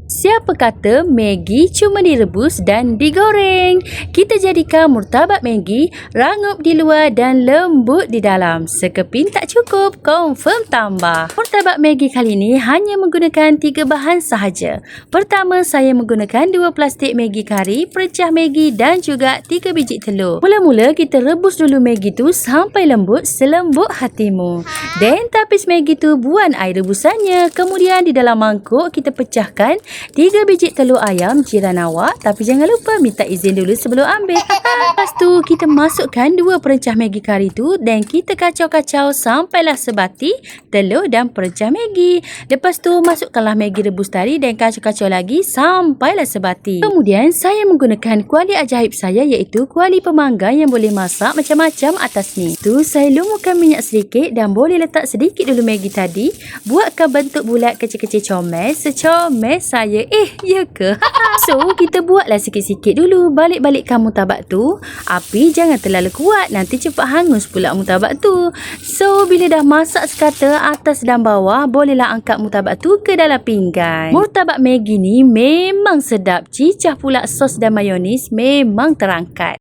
Siapa kata Maggi cuma direbus dan digoreng? Kita jadikan murtabak Maggi rangup di luar dan lembut di dalam. Sekeping tak cukup, confirm tambah. Murtabak Maggi kali ini hanya menggunakan 3 bahan sahaja. Pertama, saya menggunakan 2 plastik Maggi kari, perecah Maggi dan juga 3 biji telur. Mula-mula kita rebus dulu Maggi tu sampai lembut, selembut hatimu. Dan tapis Maggi tu buang air rebusannya. Kemudian di dalam mangkuk kita pecahkan 3 biji telur ayam jiran awak, tapi jangan lupa minta izin dulu sebelum ambil. Lepas tu kita masukkan 2 perecah Maggi kari tu dan kita kacau-kacau sampailah sebati telur dan perecah Maggi. Lepas tu masukkanlah Maggi rebus tadi dan kacau-kacau lagi sampailah sebati. Kemudian saya menggunakan kuali ajaib saya, iaitu kuali pemanggang yang boleh masak macam-macam atas ni. Tu saya lumurkan minyak sedikit dan boleh letak sedikit dulu Maggi tadi. Buatkan bentuk bulat kecil-kecil comel secomel saya. Ya ke? So, kita buatlah sikit-sikit dulu. Balik-balikkan murtabak tu. Api jangan terlalu kuat. Nanti cepat hangus pula murtabak tu. So, bila dah masak sekata atas dan bawah, bolehlah angkat murtabak tu ke dalam pinggan. Murtabak Maggi ni memang sedap. Cicah pula sos dan mayonis memang terangkat.